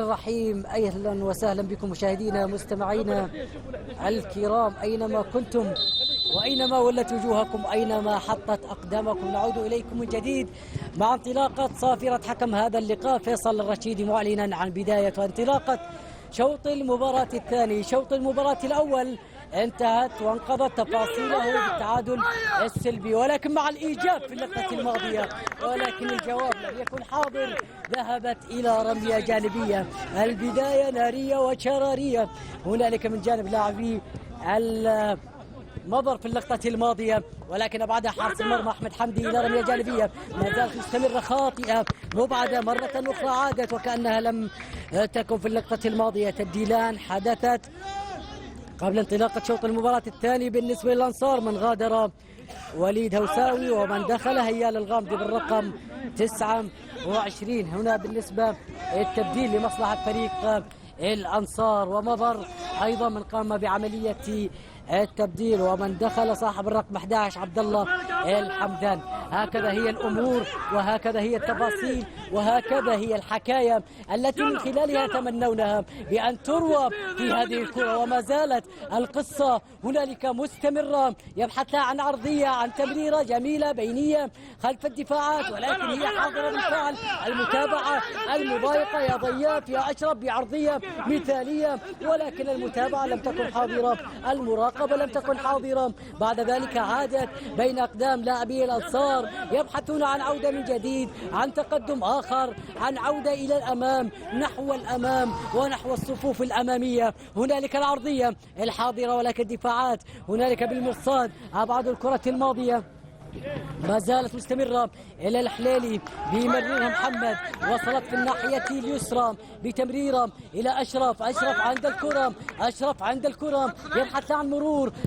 الرحيم. أهلا وسهلا بكم مشاهدينا مستمعينا الكرام أينما كنتم وأينما ولت وجوهكم، أينما حطت أقدامكم، نعود إليكم من جديد مع انطلاقة صافرة حكم هذا اللقاء فيصل الرشيدي معلنا عن بداية وانطلاقة شوط المباراة الثاني. شوط المباراة الأول انتهت وانقضت تفاصيله بالتعادل السلبي، ولكن مع الإيجاب في اللقطة الماضية، ولكن الجواب لم يكن حاضر، ذهبت إلى رمية جانبية. البداية نارية وشرارية هنالك من جانب لاعبي مضر في اللقطة الماضية، ولكن أبعدها حارس المرمى أحمد حمدي إلى رمية جانبية ما زالت مستمرة خاطئة مبعدة مرة أخرى، عادت وكأنها لم تكن في اللقطة الماضية. تبديلان حدثت قبل انطلاقة شوط المباراة الثاني بالنسبة للأنصار، من غادر وليد هوساوي ومن دخل هيال الغامدي بالرقم 29. هنا بالنسبة التبديل لمصلحة فريق الأنصار، ومضر أيضا من قام بعملية التبديل ومن دخل صاحب الرقم 11 عبد الله الحمدان. هكذا هي الأمور وهكذا هي التفاصيل وهكذا هي الحكاية التي من خلالها تمنونها بأن تروى في هذه الكرة، وما زالت القصة هنالك مستمرة. يبحث عن عرضية، عن تمريرة جميلة بينية خلف الدفاعات، ولكن هي حاضرة بالفعل. المتابعة المضايقة يا ضياف يا أشرف بعرضية مثالية، ولكن المتابعة لم تكن حاضرة، المراقبة لم تكن حاضرة. بعد ذلك عادت بين أقدام لاعبي الأنصار يبحثون عن عودة من جديد، عن تقدم آخر، عن عودة إلى الأمام، نحو الأمام ونحو الصفوف الأمامية. هنالك العرضية الحاضرة، ولكن الدفاعات هنالك بالمرصاد. أبعد الكرة الماضية ما زالت مستمرة إلى الحليلي بيمررها محمد، وصلت في الناحية اليسرى بتمريرة إلى أشرف. أشرف عند الكرة، أشرف عند الكرة يبحث عن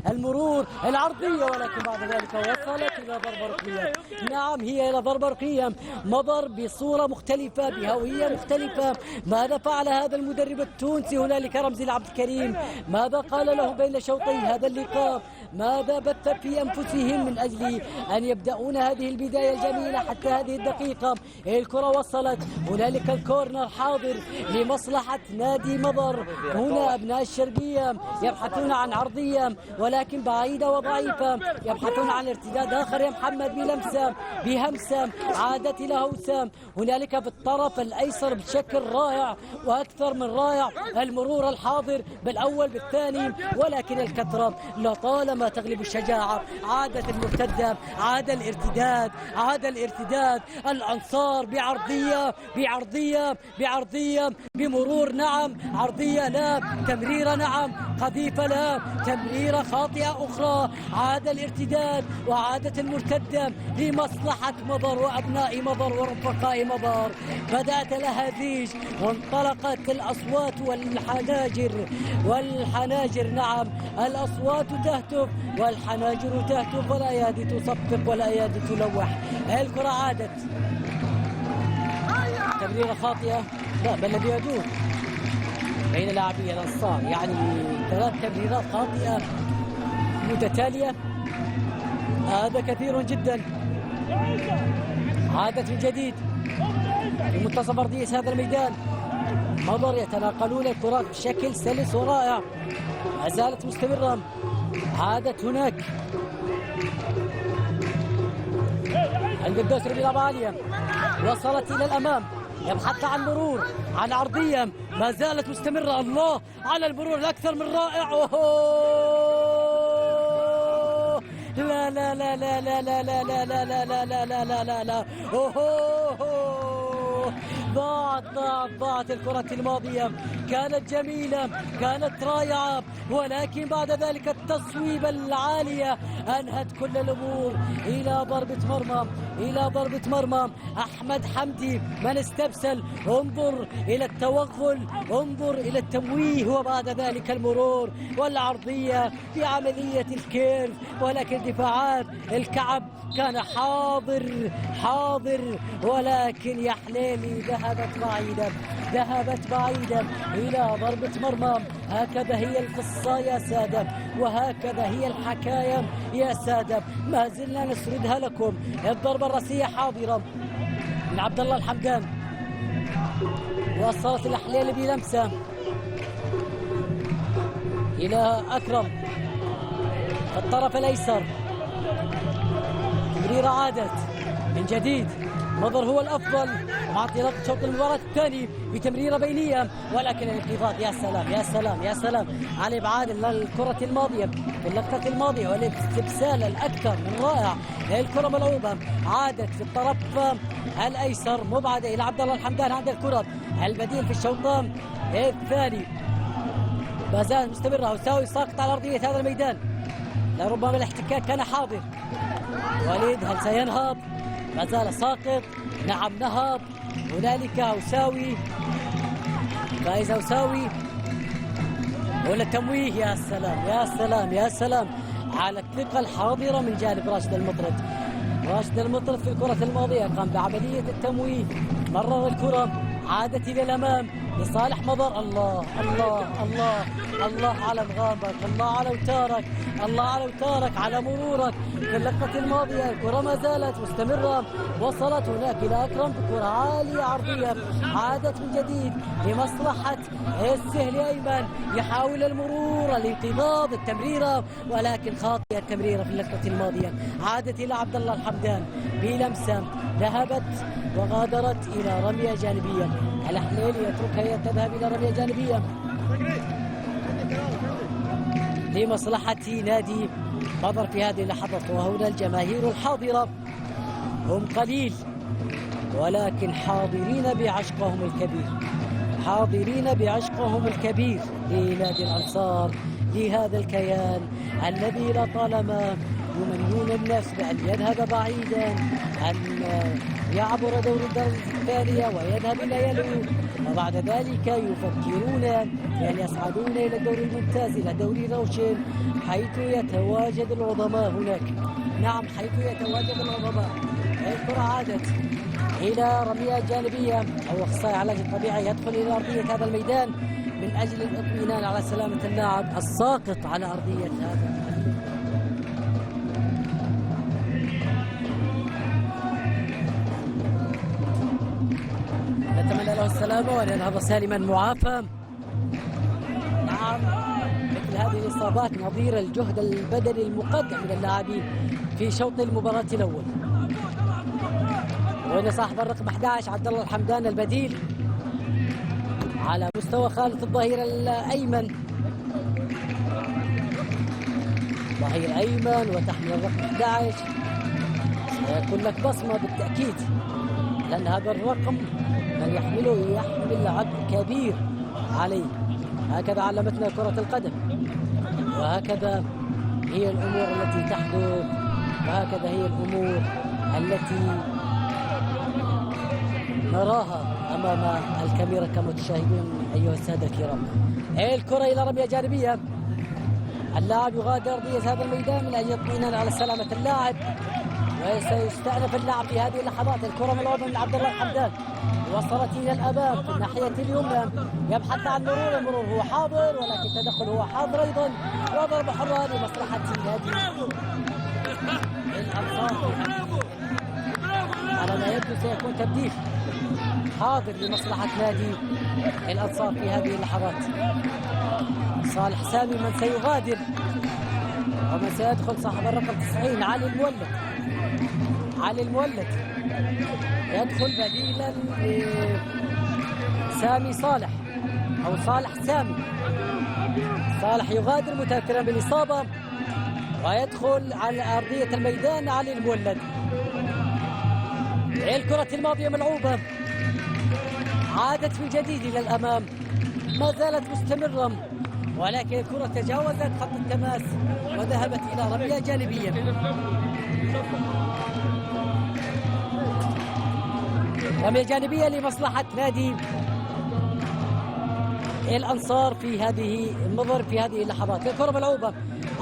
المرور العرضية، ولكن بعد ذلك وصلت إلى ضربة ركنية. نعم هي إلى ضربة ركنية، مضر بصورة مختلفة بهوية مختلفة. ماذا فعل هذا المدرب التونسي هنالك رمزي العبد الكريم؟ ماذا قال له بين شوطي هذا اللقاء؟ ماذا بث في أنفسهم من أجل أن يبدأون هذه البداية الجميلة حتى هذه الدقيقة؟ الكرة وصلت، هنالك الكورنر حاضر لمصلحة نادي مضر. هنا أبناء الشرقية يبحثون عن عرضية ولكن بعيدة وضعيفة، يبحثون عن ارتداد آخر يا محمد بهمسة عادت إلى هوسام. هنالك في الطرف الأيسر بشكل رائع وأكثر من رائع المرور الحاضر بالأول بالثاني، ولكن الكثرة لطالما تغلب الشجاعة. عادت المرتدة، عاد الارتداد. الأنصار بعرضية بمرور، نعم عرضية لا، تمريرة نعم، قذيفة لا، تمريرة خاطئة أخرى. عاد الارتداد وعادت المرتدة لمصلحة مضر وأبناء مضر ورفقاء مضر. بدأت الأهازيج وانطلقت الأصوات والحناجر، نعم الأصوات تهتف والحناجر تهتف والأيادي تصفق والأيادي تلوح. الكرة عادت، تمريرة خاطئة، لا بل الذي يدور بين لاعبي الأنصار، يعني 3 تمريرات خاطئة متتالية، هذا كثير جدا. عادت من جديد في منتصف أرضية هذا الميدان، مضر يتناقلون الكرات بشكل سلس ورائع، ما زالت مستمرة. عادت هناك عند الدوسري بلعبة عالية، وصلت إلى الأمام، يبحث عن مرور، عن عرضية، ما زالت مستمرة. الله على المرور الأكثر من رائع. لا لا لا لا لا لا لا لا لا لا لا لا لا لا لا لا ضاعت الكرة الماضية، كانت جميلة، كانت رائعة، ولكن بعد ذلك التصويبة العالية أنهت كل الأمور إلى ضربة مرمى. أحمد حمدي من استبسل، انظر إلى التوغل، انظر إلى التمويه، وبعد ذلك المرور والعرضية في عملية الكيرف، ولكن دفاعات الكعب كان حاضر، ولكن يا حليلي ذهبت بعيدا إلى ضربة مرمى. هكذا هي القصة يا سادة، وهكذا هي الحكاية يا سادة، ما زلنا نسردها لكم. الضربة الرأسية حاضرة من عبد الله الحمدان، وصلت الحليلي بلمسة إلى أكرم في الطرف الأيسر. تمريرة عادت من جديد. مضر هو الأفضل مع انطلاق شوط المباراة الثاني بتمريرة بينية، ولكن الانقضاض يا سلام يا سلام يا سلام على إبعاد الكرة الماضية في اللقطة الماضية، والاستبسال الأكثر من رائع. الكرة ملعوبة عادت في الطرف الأيسر مبعدة إلى عبد الله الحمدان. عند الكرة البديل في الشوط الثاني ما زال مستمرة. هوساوي ساقط على أرضية هذا الميدان، لربما الاحتكاك كان حاضر. وليد هل سينهض؟ ما زال ساقط. نعم نهض. هنالك هوساوي، فايز هوساوي ولا التمويه. يا سلام يا سلام يا سلام على الثقة الحاضرة من جانب راشد المطرد. راشد المطرد في الكرة الماضية قام بعملية التمويه، مرر الكرة عادت إلى الأمام لصالح مضر. الله الله الله الله على مغامرك، الله على اوتارك، الله على اوتارك، على مرورك في اللقطة الماضية. الكرة ما زالت مستمرة، وصلت هناك إلى أكرم بكرة عالية عرضية، عادت من جديد لمصلحة السهل أيمن، يحاول المرور الانقضاض التمريرة، ولكن خاطئة التمريرة في اللقطة الماضية. عادت إلى عبد الله الحمدان بلمسة، ذهبت وغادرت إلى رمية جانبية. الحليلي يتركها تذهب إلى رمية جانبية لمصلحة نادي مضر في هذه اللحظات. وهنا الجماهير الحاضرة هم قليل، ولكن حاضرين بعشقهم الكبير، حاضرين بعشقهم الكبير لنادي الأنصار، لهذا الكيان الذي لطالما يمنون الناس بأن يذهب بعيدا، أن يعبر دور الدرجة الثانية ويذهب إلى يلو، وبعد ذلك يفكرون بأن يصعدون إلى الدور الممتاز، إلى دوري روشن، حيث يتواجد العظماء هناك. نعم، حيث يتواجد العظماء. الكرة عادت إلى رمية جانبية، أو أخصائي علاج الطبيعي يدخل إلى أرضية هذا الميدان من أجل الاطمئنان على سلامة اللاعب الساقط على أرضية هذا. نتمنى له السلامة وأن ينهض سالما معافى. نعم، مثل هذه الإصابات نظير الجهد البدني المقدم من اللاعبين في شوط المباراة الأول. وهنا صاحب الرقم 11 عبد الله الحمدان البديل على مستوى خالد الظهير الأيمن، ظهير أيمن وتحمل الرقم 11 سيكون لك بصمة بالتأكيد، لأن هذا الرقم من يحمله يحمل عبء كبير عليه. هكذا علمتنا كرة القدم، وهكذا هي الأمور التي تحدث، وهكذا هي الأمور التي نراها أمام الكاميرا كمتشاهدون أيها السادة الكرام. الكرة إلى رمية جانبية، اللاعب يغادر أرضية هذا الميدان من أجل اطمئنان على سلامة اللاعب، وسيستأنف اللعب في هذه اللحظات. الكرة ملعوبة من عبد الله الحمدان، وصلت إلى الأمام في الناحية اليمنى، يبحث عن مرور، المرور هو حاضر، ولكن التدخل هو حاضر أيضا، وضرب حرة لمصلحة نادي الأنصار. على ما يبدو سيكون تبديل حاضر لمصلحة نادي الأنصار في هذه اللحظات. صالح سامي من سيغادر، ومن سيدخل صاحب الرقم 90 علي المولد. علي المولد يدخل بديلا لسامي صالح، أو صالح سامي. صالح يغادر متأثرا بالإصابة، ويدخل على أرضية الميدان علي المولد. الكرة الماضية ملعوبة، عادت من جديد إلى الأمام، ما زالت مستمرة، ولكن الكرة تجاوزت خط التماس وذهبت إلى رمية جانبية. رمية جانبية لمصلحة نادي الأنصار في هذه المضر في هذه اللحظات. الكرة ملعوبة،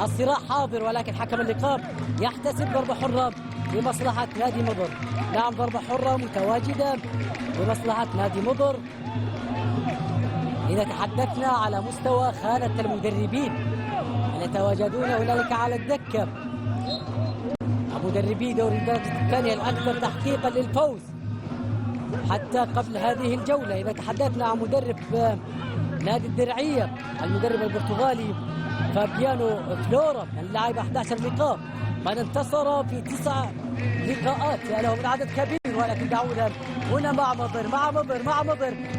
الصراع حاضر، ولكن حكم اللقاء يحتسب ضربة حرة لمصلحة نادي مضر. نعم، ضربة حرة متواجدة لمصلحة نادي مضر. إذا تحدثنا على مستوى خانة المدربين يتواجدون هنالك على الدكة، مدربي دوري الدرجة الثانية الأكثر تحقيقا للفوز حتى قبل هذه الجولة. إذا تحدثنا عن مدرب نادي الدرعية المدرب البرتغالي فابيانو فلورا اللاعب 11 لقاء، من انتصر في 9 لقاءات له من عدد كبير. ولكن دعونا هنا مع مضر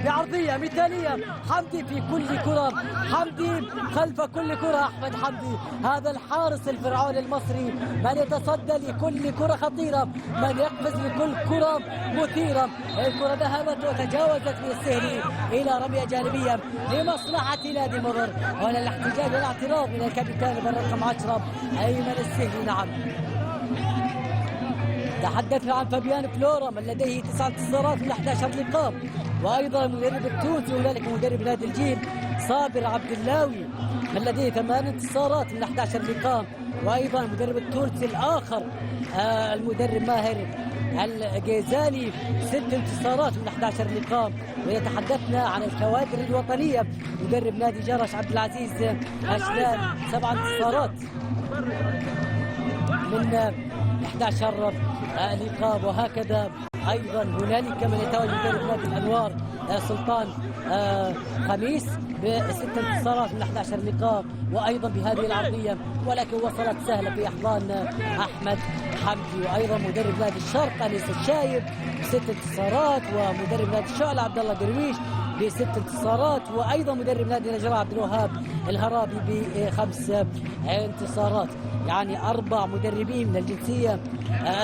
بعرضية مثالية. حمدي في كل كرة، حمدي خلف كل كرة. أحمد حمدي هذا الحارس الفرعوني المصري من يتصدى لكل كرة خطيرة، من يقفز لكل كرة مثيرة. الكرة ذهبت وتجاوزت من السهلي إلى رمية جانبية لمصلحة نادي مضر. هنا الاحتجاج والاعتراض من الكابتن بالرقم 10 أيمن السهلي. نعم، تحدثنا عن فابيان فلورا من لديه 9 انتصارات من 11 لقاء، وايضا المدرب التونسي هنالك مدرب نادي الجيل صابر عبد اللاوي من لديه 8 انتصارات من 11 لقاء، وايضا المدرب التونسي الاخر المدرب ماهر الجيزاني 6 انتصارات من 11 لقاء. واذا تحدثنا عن الكوادر الوطنيه مدرب نادي جرش عبد العزيز اشلال 7 انتصارات من 11 لقاء. وهكذا ايضا هنالك من يتواجد مدرب نادي الانوار سلطان خميس ب6 انتصارات من 11 لقاء وايضا بهذه العرضيه، ولكن وصلت سهله في احضان احمد حمدي. وايضا مدرب نادي الشرق انيس الشايب ب6 انتصارات، ومدرب نادي الشعلة عبد الله درويش ب6 انتصارات، وايضا مدرب نادي نجراء عبد الوهاب الهرابي ب5 انتصارات. يعني 4 مدربين من الجنسيه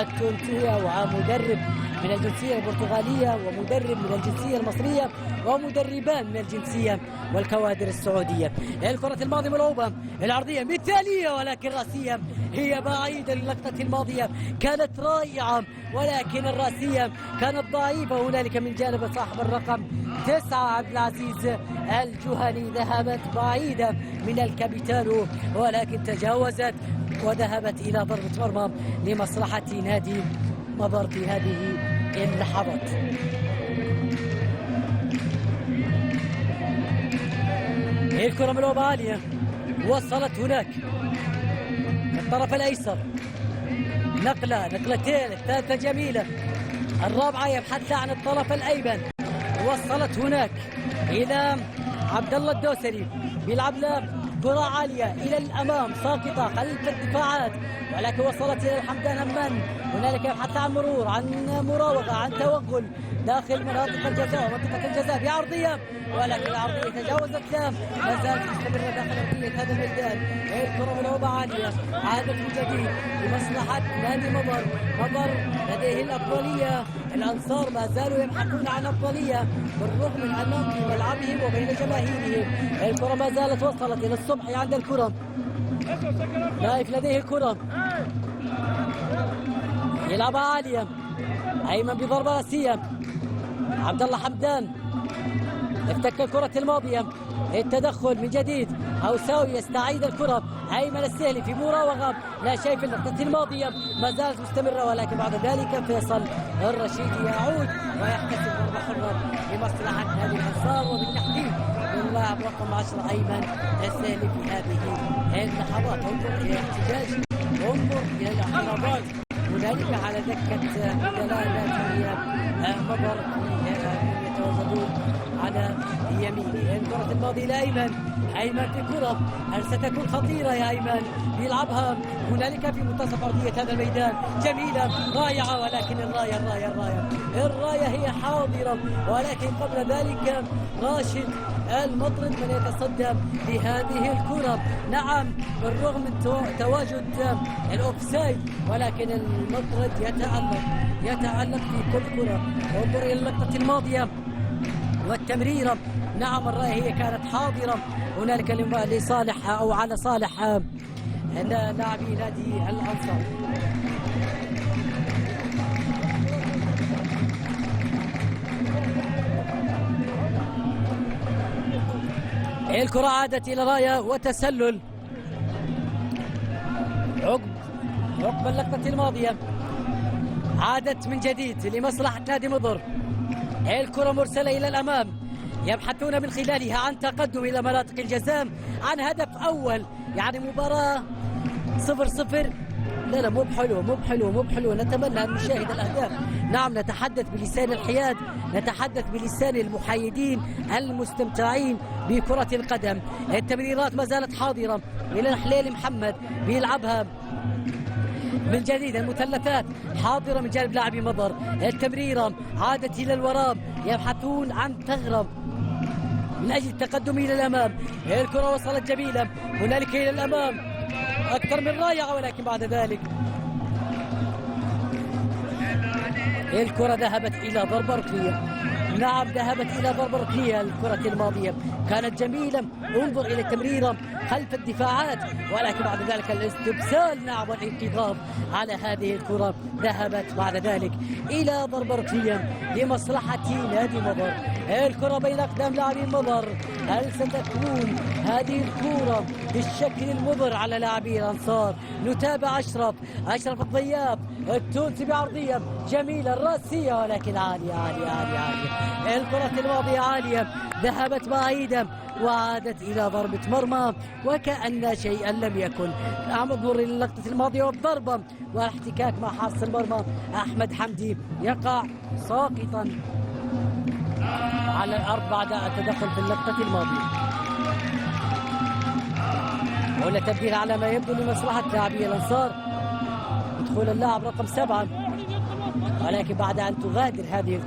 التونسيه، ومدرب من الجنسيه البرتغاليه، ومدرب من الجنسيه المصريه، ومدربان من الجنسيه والكوادر السعوديه. الكره الماضيه ملعوبه، العرضيه مثاليه ولكن راسيه هي بعيده. اللقطه الماضيه كانت رائعه ولكن الراسيه كانت ضعيفه هنالك من جانب صاحب الرقم 9 عبد العزيز الجهني. ذهبت بعيده من الكابيتانو ولكن تجاوزت وذهبت الى ضربه مرمى لمصلحه نادي مضر في هذه اللحظات. الكرة ملعوبة عالية، وصلت هناك الطرف الايسر، نقلتين، الثالثة جميلة، الرابعة يبحث عن الطرف الايمن. وصلت هناك الى عبد الله الدوسري، بيلعب له كرة عالية إلى الأمام ساقطة خلف الدفاعات، ولكن وصلت إلى الحمدان همن. هنالك يبحث عن مرور، عن مراوغة، عن توغل داخل مناطق الجزاء ومنطقة الجزاء بعرضية، ولكن العرضية تجاوزت له، ما زالت مستمرة داخل أرضية هذا الميدان. الكرة ملعوبة عالية، عادت من جديد لمصلحة نادي مضر. مضر لديه الأفضلية، الأنصار ما زالوا يبحثون عن أفضلية بالرغم من أنهم في ملعبهم وبين جماهيرهم. الكرة ما زالت وصلت إلى الصبحي عند الكرة، نايف لديه الكرة، يلعبها عالية، أيمن بضربة راسية، عبد الله حمدان افتك الكرة الماضية، التدخل من جديد، هوساوي يستعيد الكرة، أيمن السهلي في مراوغة لا شيء في اللقطة الماضية ما زالت مستمرة، ولكن بعد ذلك فيصل الرشيدي يعود ويحتسب ضربة حرة لمصلحة نادي الأنصار، وبالتحديد اللاعب رقم 10 أيمن السهلي في هذه اللحظات. انظر إلى الاحتجاج، انظر إلى الاعتراضات هنالك على دكة دلالة مضر يتواجدون على يمينه. الكرة الماضية لأيمن، أيمن في كرة، هل ستكون خطيرة يا أيمن؟ بيلعبها هنالك في منتصف أرضية هذا الميدان، جميلة رائعة، ولكن الراية هي حاضرة، ولكن قبل ذلك راشد المطرد من يتصدى لهذه الكرة. نعم بالرغم من تواجد الأوفسايد، ولكن المطرد يتألق في كل كرة. انظر إلى اللقطة الماضية والتمريرة، نعم الراية هي كانت حاضرة هنالك لصالح أو على صالح لاعبي نادي الأنصار. الكرة عادت إلى راية وتسلل عقب اللقطة الماضية، عادت من جديد لمصلحة نادي مضر. الكرة مرسلة إلى الأمام، يبحثون من خلالها عن تقدم إلى مناطق الجزاء، عن هدف أول، يعني مباراة 0-0 لا مو بحلو مو بحلو مو بحلو. نتمنى أن نشاهد الأهداف. نعم نتحدث بلسان الحياد، نتحدث بلسان المحايدين المستمتعين بكرة القدم. التمريرات ما زالت حاضرة إلى الحليل محمد بيلعبها من جديد. المثلثات حاضرة من جانب لاعبي مضر. التمريرة عادت إلى الوراء، يبحثون عن ثغرة من أجل التقدم إلى الأمام. الكرة وصلت جميلة هنالك إلى الأمام، أكثر من رائعة، ولكن بعد ذلك الكرة ذهبت إلى ضربة ركنية. نعم ذهبت إلى ضربة ركنية. الكرة الماضية كانت جميلة، انظر إلى التمريرة خلف الدفاعات، ولكن بعد ذلك الاستبسال نعم والانقضاض على هذه الكرة ذهبت بعد ذلك إلى ضربة ركنية لمصلحة نادي مضر. الكرة بين أقدام لاعبي مضر. هل ستكون هذه الكرة بالشكل المضر على لاعبي الأنصار؟ نتابع أشرف الضياب التونسي بعرضية جميلة الراسية، ولكن عالية عالية عالية عالية. الكرة الماضية عالية ذهبت بعيدا وعادت إلى ضربة مرمى وكأن شيئا لم يكن. انظر إلى اللقطة الماضية والضربة والاحتكاك مع حارس المرمى أحمد حمدي، يقع ساقطا على الأرض بعد التدخل في اللقطة الماضية. هنا تبديل على ما يبدو لمصلحة لاعبي الأنصار، دخول اللاعب رقم 7، ولكن بعد أن تغادر هذه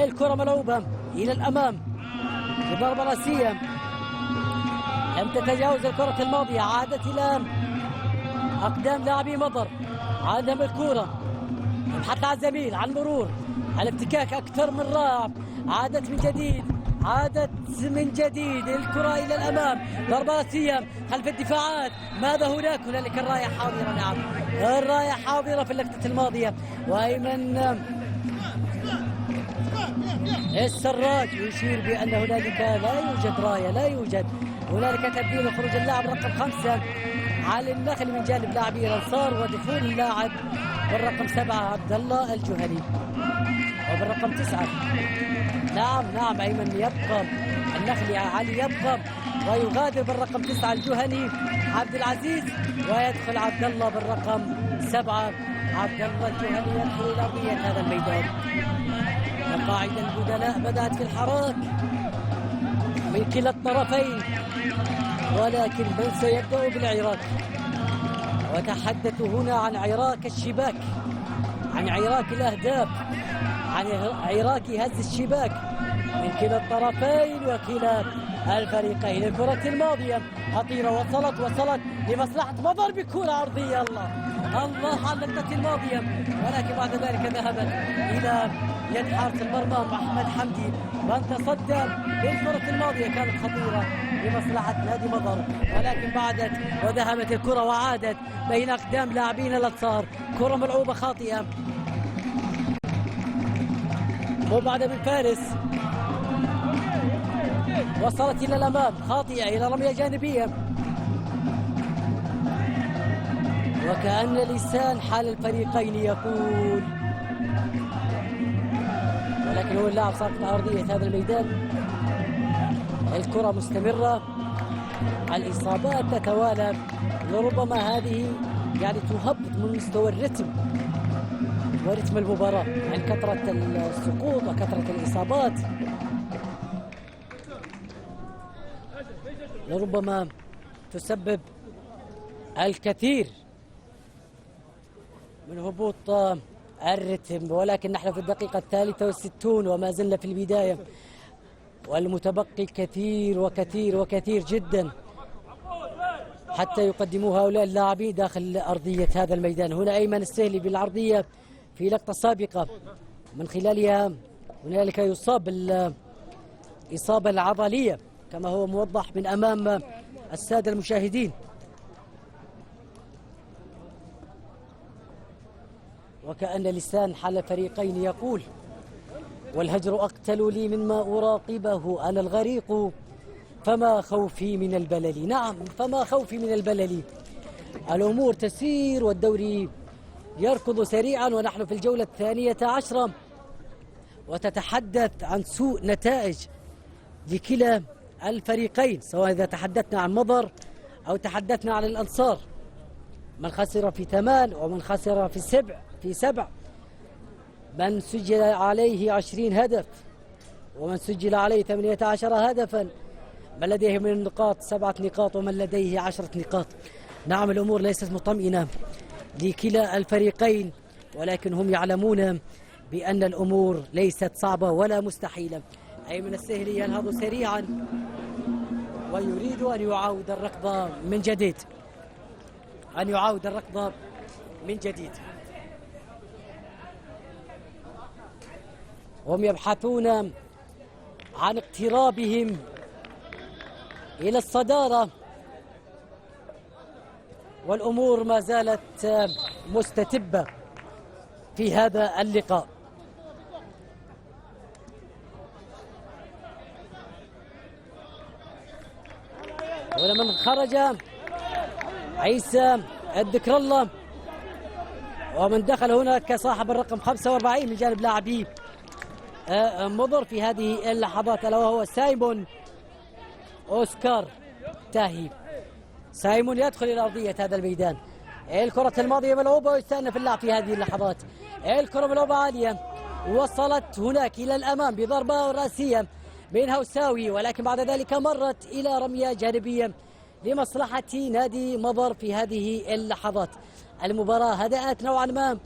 الكرة ملعوبة إلى الأمام بضربة راسية لم تتجاوز الكرة الماضية. عادت إلى أقدام لاعبي مضر. عندهم الكرة، يبحث عن زميل، عن مرور، الافتكاك أكثر من رائع. عادت من جديد الكرة إلى الأمام، ضربة راسية خلف الدفاعات. ماذا هنالك الراية حاضرة. نعم الراية حاضرة في اللقطة الماضية. وأيمن السراج يشير بأن هنالك لا يوجد راية، لا يوجد. هنالك تبديل خروج اللاعب رقم 5 علي النخل من جانب لاعبي الأنصار، ودخول اللاعب بالرقم 7 عبد الله الجهني، وبالرقم 9 نعم أيمن يبقى النخلي، علي يبقى ويغادر بالرقم 9 الجهني عبد العزيز، ويدخل عبد الله بالرقم 7 عبد الله الجهني يدخل إلى أرضية هذا الميدان. مقاعد البدلاء بدأت في الحراك من كلا الطرفين، ولكن من سيبدأ بالعراك. وتحدثوا هنا عن عراك الشباك، عن عراك الأهداف، عن عراك هز الشباك من كلا الطرفين وكلا الفريقين. الكرة الماضية خطيرة، وصلت لمصلحة مضر بكرة عرضية. الله على اللقطة الماضية، ولكن بعد ذلك ذهبت إلى يد حارس المرمى أحمد حمدي، من تصدى للكرة الماضية كانت خطيرة لمصلحة نادي مضر، ولكن بعدت وذهبت الكرة وعادت بين أقدام لاعبين الأنصار. كرة ملعوبة خاطئة مبعدة من فارس، وصلت إلى الأمام خاطئة إلى رمية جانبية، وكأن لسان حال الفريقين يقول، ولكن هو اللاعب صار في أرضية هذا الميدان. الكرة مستمرة، الإصابات تتوالى، لربما هذه يعني تهبط من مستوى الرتم ورتم المباراة، يعني كثرة السقوط وكثرة الإصابات لربما تسبب الكثير من هبوط الرتم. ولكن نحن في الدقيقة 63 وما زلنا في البداية، والمتبقي كثير وكثير وكثير جدا حتى يقدموا هؤلاء اللاعبين داخل أرضية هذا الميدان. هنا أيمن السهلي بالعرضية في لقطة سابقة من خلالها هنالك يصاب بالإصابة العضلية كما هو موضح من أمام السادة المشاهدين. وكأن لسان حال الفريقين يقول: والهجر أقتل لي مما أراقبه، أنا الغريق فما خوفي من البلل. نعم، فما خوفي من البلل. الأمور تسير والدوري يركض سريعا، ونحن في الجولة 12، وتتحدث عن سوء نتائج لكلا الفريقين، سواء إذا تحدثنا عن مضر أو تحدثنا عن الأنصار. من خسر في 8 ومن خسر في 7. من سجل عليه 20 هدف ومن سجل عليه 18 هدفا. من لديه من النقاط 7 نقاط ومن لديه 10 نقاط. نعم الأمور ليست مطمئنة لكلا الفريقين، ولكن هم يعلمون بأن الأمور ليست صعبة ولا مستحيلة. أيمن السهلي ينهض سريعا ويريد أن يعاود الركض من جديد. هم يبحثون عن اقترابهم إلى الصدارة، والأمور ما زالت مستتبة في هذا اللقاء. ولمن خرج عيسى الذكر الله، ومن دخل هناك صاحب الرقم 45 من جانب لاعبي مضر في هذه اللحظات، الا وهو سايمون اوسكار تاهي. سايمون يدخل الى ارضيه هذا الميدان. الكره الماضيه ملعوبه ويستأنف اللعب في هذه اللحظات. الكره ملعوبه عاليه وصلت هناك الى الامام بضربه راسيه من هوساوي، ولكن بعد ذلك مرت الى رميه جانبيه لمصلحه نادي مضر في هذه اللحظات. المباراه هدأت نوعا ما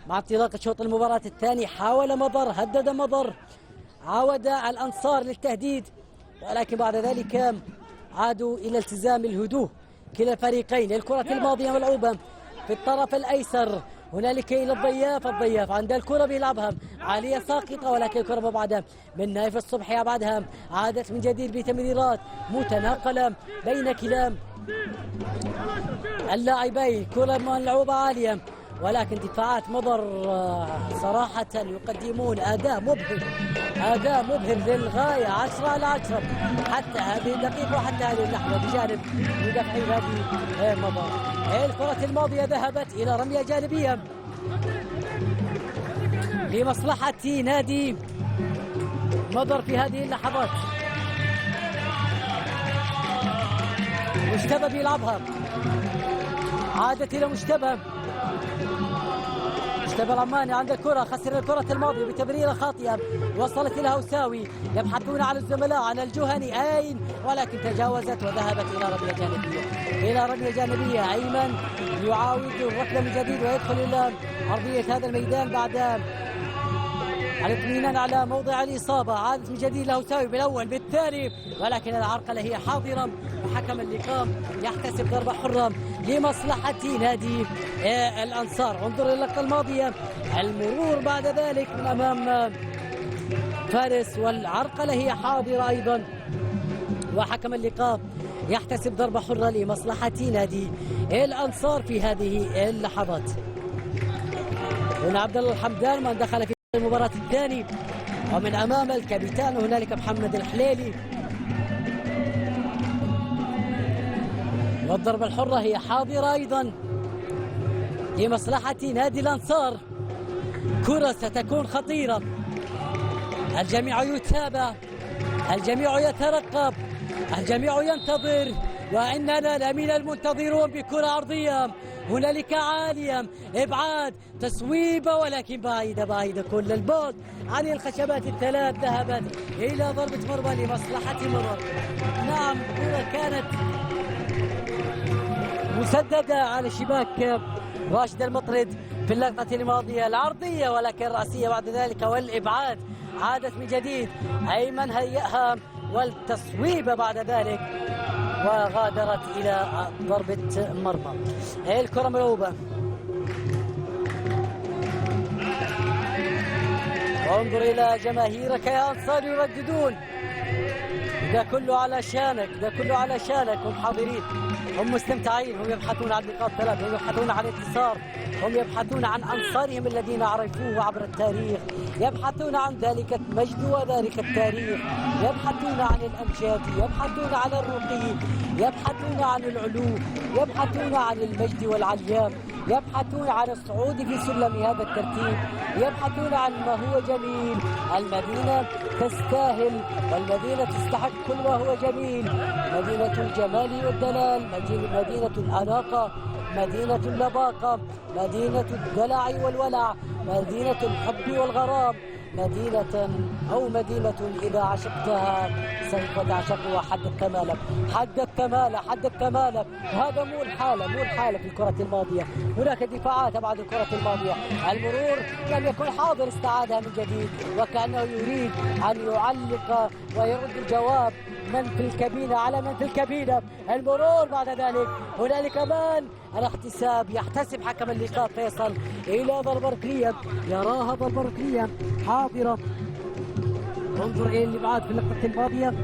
مع انطلاق شوط المباراه الثاني. حاول مضر، هدد مضر، عاود الانصار للتهديد، ولكن بعد ذلك عادوا الى التزام الهدوء كلا الفريقين. الكره الماضيه ملعوبه في الطرف الايسر هنالك الى الضياف عند الكره بيلعبها عاليه ساقطه، ولكن الكره مبعده من نايف الصبحي. ابعدها عادت من جديد بتمريرات متناقله بين كلا اللاعبين. كره ملعوبه عاليه، ولكن دفاعات مضر صراحة يقدمون أداء مبهر للغاية. 10/10 حتى هذه الدقيقة وحتى هذه اللحظة بجانب مدافعي نادي مضر. الكرة الماضية ذهبت إلى رمية جانبية لمصلحة نادي مضر في هذه اللحظات. مجتبى بيلعبها، عادت إلى مجتبى العماني عند الكرة، خسر الكرة الماضية بتمريرة خاطئة وصلت إلى هوساوي. يبحثون عن الزملاء عن الجهني أين، ولكن تجاوزت وذهبت إلى رمية جانبية. أيمن يعاود الركض من جديد ويدخل إلى أرضية هذا الميدان بعد الاطمئنان على موضع الإصابة. عادت من جديد لهوساوي بالأول بالثاني، ولكن العرقلة هي حاضرة وحكم اللقاء يحتسب ضربة حرة لمصلحة نادي الأنصار. انظر إلى اللقطة الماضية، المرور بعد ذلك من أمام فارس، والعرقلة هي حاضرة أيضا، وحكم اللقاء يحتسب ضربة حرة لمصلحة نادي الأنصار في هذه اللحظات. هنا عبد الله الحمدان من دخل في المباراة الثاني، ومن أمام الكابتن هنالك محمد الحليلي. والضربة الحرة هي حاضرة أيضا لمصلحة نادي الأنصار. كرة ستكون خطيرة، الجميع يتابع، الجميع يترقب، الجميع ينتظر، وإننا لمن المنتظرون بكرة عرضية هنالك عالية، إبعاد، تصويبة، ولكن بعيدة كل البعد عن الخشبات الثلاث. ذهبت إلى ضربة مرمى لمصلحة مضر. نعم، كرة كانت مسددة على شباك راشد المطرد في اللقطة الماضية العرضية، ولكن رأسية بعد ذلك والإبعاد. عادت من جديد، أيمن هيئها والتصويبة بعد ذلك وغادرت إلى ضربة مرمى. الكرة ملعوبة، وانظر إلى جماهيرك يا أنصار يرددون ده كله على شانك، ده كله على شانك. هم حاضرين، هم مستمتعين، هم يبحثون عن نقاط ثلاث، هم يبحثون عن انتصار، هم يبحثون عن أنصارهم الذين عرفوه عبر التاريخ، يبحثون عن ذلك المجد وذلك التاريخ، يبحثون يبحثون عن الأمجاد، يبحثون عن الرقي، يبحثون عن العلو، يبحثون عن المجد والعلياء، يبحثون عن الصعود في سلم هذا الترتيب، يبحثون عن ما هو جميل. المدينة تستاهل والمدينة تستحق كل ما هو جميل. مدينة الجمال والدلال، مدينة الأناقة، مدينة اللباقة، مدينة الدلع والولع، مدينة الحب والغرام، مدينة إذا عشقتها سوف تعشقها حد الكمال، حد الكمال، حد الكمال. وهذا مو الحالة في الكرة الماضية. هناك دفاعات بعد الكرة الماضية. المرور لم يكن حاضر، استعادها من جديد وكأنه يريد أن يعلق ويرد الجواب من في الكابينة على من في الكابينة. المرور بعد ذلك هنالك مان الاحتساب، يحتسب حكم اللقاء فيصل إلى ضربة ركنية، يراها ضربة ركنية حاضرة. انظر إلى الإبعاد في اللقطة الماضية،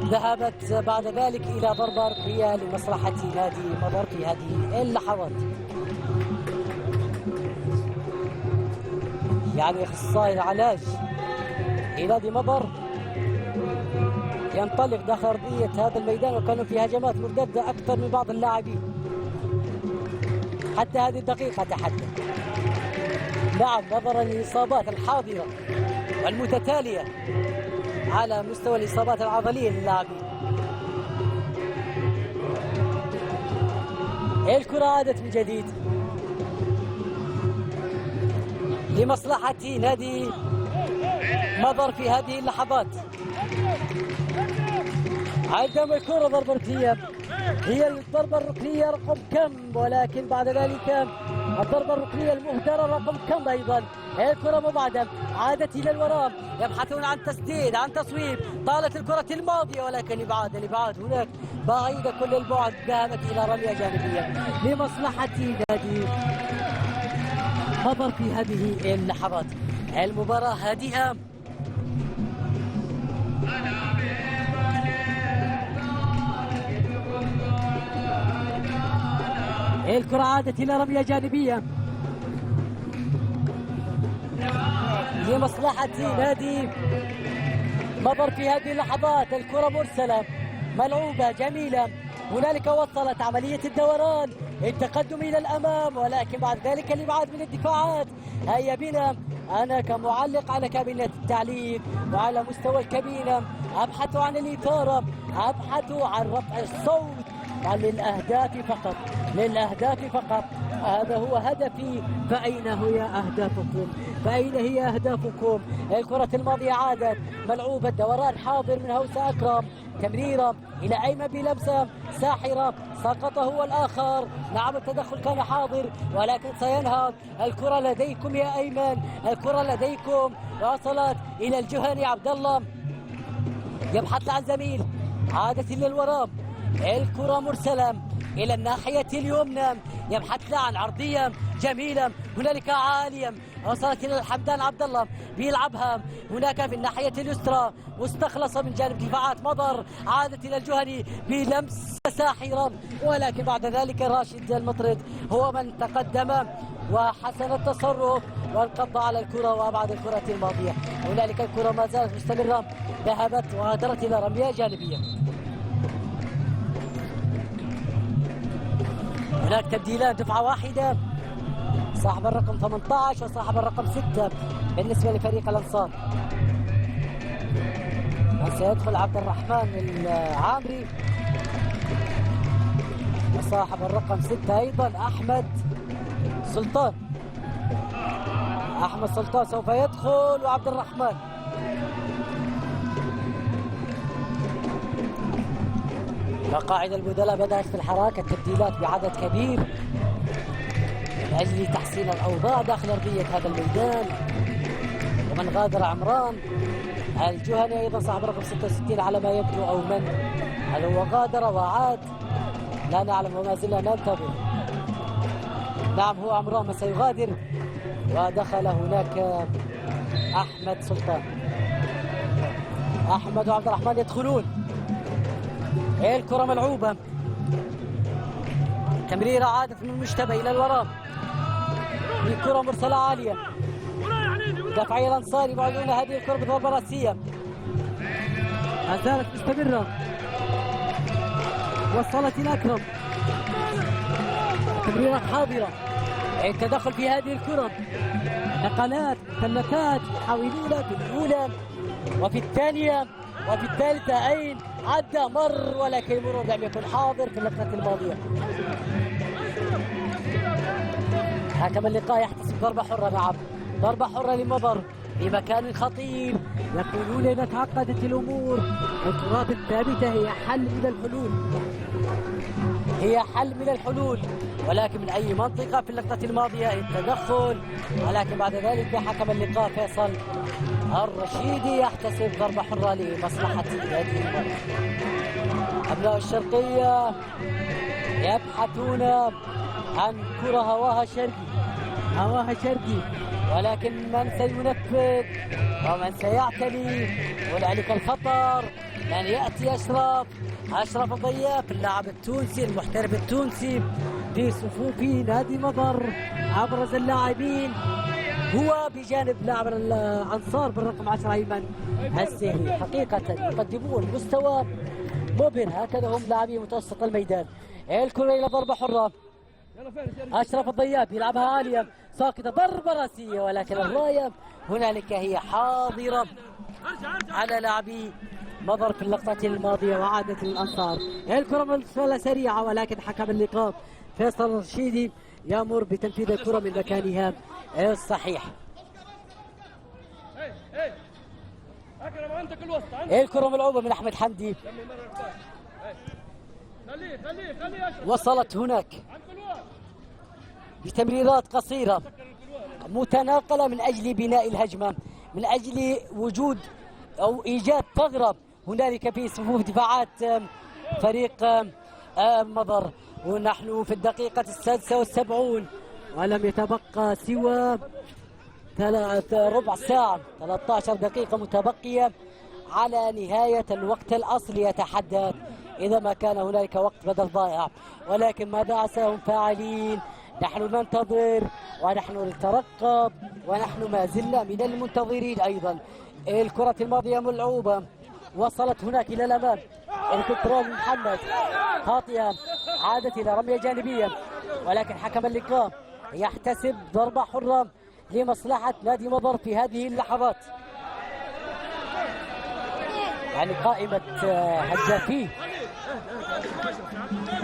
ذهبت بعد ذلك إلى ضربة ركنية لمصلحة نادي مضر في هذه اللحظات. يعني أخصائي العلاج لنادي مضر ينطلق داخل أرضية هذا الميدان، وكانوا في هجمات مرتدة أكثر من بعض اللاعبين حتى هذه الدقيقة تحدث. نعم، نظرا للإصابات الحاضرة والمتتالية على مستوى الإصابات العضلية للاعبين. الكرة عادت من جديد لمصلحة نادي مضر في هذه اللحظات. عندما الكرة ضربة ركنية، هي الضربة الركنية رقم كم، ولكن بعد ذلك الضربة الركنية المهدرة رقم كم أيضا. الكرة مبعدة عادت إلى الوراء، يبحثون عن تسديد، عن تصويب. طالت الكرة الماضية ولكن الإبعاد هناك بعيدة كل البعد، ذهبت إلى رمية جانبية لمصلحة نادي مضر في هذه اللحظات. المباراة هادئة، الكرة عادت إلى رمية جانبية لمصلحة نادي مضر في هذه اللحظات. الكرة مرسلة ملعوبة جميلة، هنالك وصلت عملية الدوران، التقدم إلى الأمام، ولكن بعد ذلك الإبعاد من الدفاعات. هيا بنا، أنا كمعلق على كابينة التعليق وعلى مستوى الكابينة أبحث عن الإثارة، أبحث عن رفع الصوت للأهداف فقط، للأهداف فقط. هذا هو هدفي. فأين هي أهدافكم؟ فأين هي أهدافكم؟ الكرة الماضية عادت ملعوبة، دوران حاضر من هوسة أكرم، تمريرة إلى أيمن بلمسة ساحرة، سقط هو الآخر. نعم، التدخل كان حاضر ولكن سينهض. الكرة لديكم يا أيمن، الكرة لديكم. وصلت إلى الجهني، عبد الله يبحث عن زميل، عادت إلى الوراء. الكرة مرسلة إلى الناحية اليمنى، يبحث عن عرضية جميلة، هنالك عالية وصلت إلى الحمدان عبد الله، بيلعبها هناك في الناحية اليسرى، مستخلصة من جانب دفاعات مضر، عادت إلى الجهني بلمسة ساحرة، ولكن بعد ذلك راشد المطرد هو من تقدم وحسن التصرف والقبض على الكرة وأبعد الكرة الماضية. هنالك الكرة ما زالت مستمرة، ذهبت وغادرت إلى رمية جانبية. هناك تبديلات، دفعة واحدة، صاحب الرقم 18 وصاحب الرقم 6 بالنسبة لفريق الأنصار. سيدخل عبد الرحمن العامري، وصاحب الرقم 6 أيضا أحمد سلطان. أحمد سلطان سوف يدخل، وعبد الرحمن. مقاعد البدلاء بدأت في الحراك، التبديلات بعدد كبير من أجل تحسين الأوضاع داخل أرضية هذا الميدان. ومن غادر عمران الجهني أيضا صاحب رقم 66 على ما يبدو، أو من هل هو غادر وعاد لا نعلم وما زلنا ننتظر. نعم، هو عمران من سيغادر، ودخل هناك أحمد سلطان. أحمد وعبد الرحمن يدخلون. الكرة ملعوبة، تمريرة عادت من المشتبه إلى الوراء، الكرة مرسلة عالية، دفعية الأنصار يبعدون هذه الكرة بضربة رأسية. ما زالت مستمرة. وصلت إلى أكرم، تمريرات حاضرة، التدخل في هذه الكرة، نقلات مثلثات يحاولون في الأولى وفي الثانية وفي الثالثة. أين عدى مر ولكن المرور لم يكن حاضر في اللقطة الماضية. حكم اللقاء يحتسب ضربة حرة. نعم، ضربة حرة لمضر في مكان خطير. يقولون إذا تعقدت الأمور الكرات الثابتة هي حل من الحلول، هي حل من الحلول، ولكن من أي منطقة في اللقطة الماضية التدخل. ولكن بعد ذلك حكم اللقاء فيصل الرشيدي يحتسب ضربة حرة لمصلحة هذه المباراة. أبناء الشرقية يبحثون عن كرة هواها شرقي، ولكن من سينفذ ومن سيعتني وذلك الخطر لن يأتي أشرف الضياف، اللاعب التونسي المحترف التونسي في صفوف نادي مضر. أبرز اللاعبين هو بجانب لاعب الأنصار بالرقم 10 أيمن السهري. حقيقة يقدمون مستوى مبهر، هكذا هم لاعبي متوسط الميدان. الكرة إلى ضربة حرة، أشرف الضياف يلعبها عالية ساقطة، ضربة راسية، ولكن الراية هنالك هي حاضرة على لاعبي مضر في اللقطة الماضية وعادت للأنصار. الكرة مرسلة سريعة، ولكن حكم اللقاء فيصل الرشيدي يأمر بتنفيذ الكرة من مكانها الصحيح. الكرة ملعوبة من أحمد حمدي، وصلت هناك بتمريرات قصيرة متناقلة من أجل بناء الهجمة، من أجل وجود أو إيجاد ثغرة هنالك في صفوف دفاعات فريق مضر. ونحن في الدقيقة 76 ولم يتبقى سوى ربع ساعة، 13 دقيقة متبقية على نهاية الوقت الأصلي يتحدث، إذا ما كان هنالك وقت بدل ضائع. ولكن ماذا عساهم فاعلين؟ نحن ننتظر ونحن نترقب ونحن ما زلنا من المنتظرين أيضا. الكرة الماضية ملعوبة، وصلت هناك إلى الأمام، الكنترول محمد خاطئة، عادت إلى رمية جانبية، ولكن حكم اللقاء يحتسب ضربة حرة لمصلحة نادي مضر في هذه اللحظات. يعني قائمة هدافي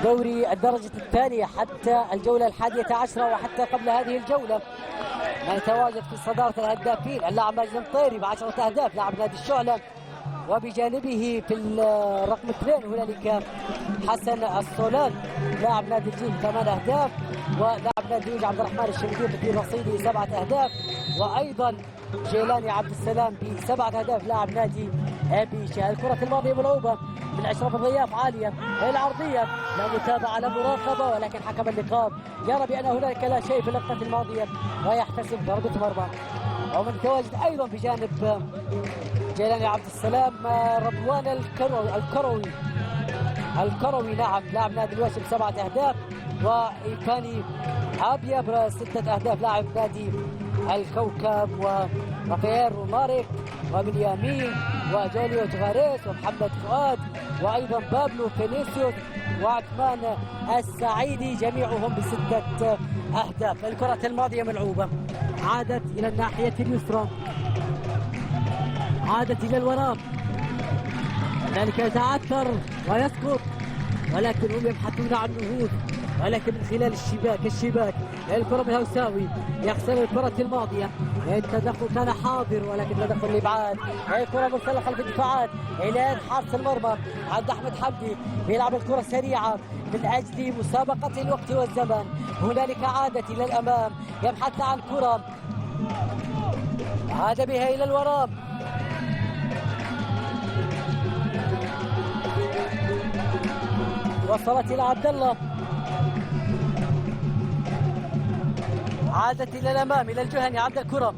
دوري الدرجة الثانية حتى الجولة 11 وحتى قبل هذه الجولة من يتواجد في صدارة الهدافين اللاعب ماجد المطيري ب10 أهداف لاعب نادي الشعلة، وبجانبه في الرقم 2 هنالك حسن الصولان لاعب نادي الجيل 8 أهداف، ولاعب نادي الجيل عبد الرحمن الشمدير في رصيده 7 أهداف، وأيضا جيلاني عبد السلام ب7 أهداف لاعب نادي بيشا. الكرة الماضية ملعوبة من أشرف الضياف عالية العرضية، لا متابعة لا مراقبة، ولكن حكم اللقاء يرى بأن هناك لا شيء في اللقطة الماضية ويحتسب ضربة مرمى. ومن يتواجد أيضا بجانب جيلاني عبد السلام رضوان الكروي نعم لاعب نادي الواشم 7 أهداف، وإيفاني عابيا 6 أهداف لاعب نادي الكوكب، ورافائيل روماريك وبنيامين وجوليو تغاريس ومحمد فؤاد وأيضا بابلو فينيسيوس وعثمان السعيدي جميعهم ب6 أهداف. الكرة الماضية ملعوبة، عادت إلى الناحية اليسرى، عادت إلى الوراء، ذلك يتعثر ويسقط، ولكن هم يبحثون عن نهوض، ولكن من خلال الشباك. الكرة من هوساوي يخسر الكرة الماضية، التدخل كان حاضر ولكن تدخل لإبعاد. الكرة مرسلة خلف الدفاعات إلى حارس المرمى عند أحمد حمدي، بيلعب الكرة سريعة من أجل مسابقة الوقت والزمن. هنالك عادت إلى الأمام، يبحث عن كرة، عاد بها إلى الوراء، وصلت إلى عبد الله، عادت إلى الأمام إلى الجهني عند الكرة،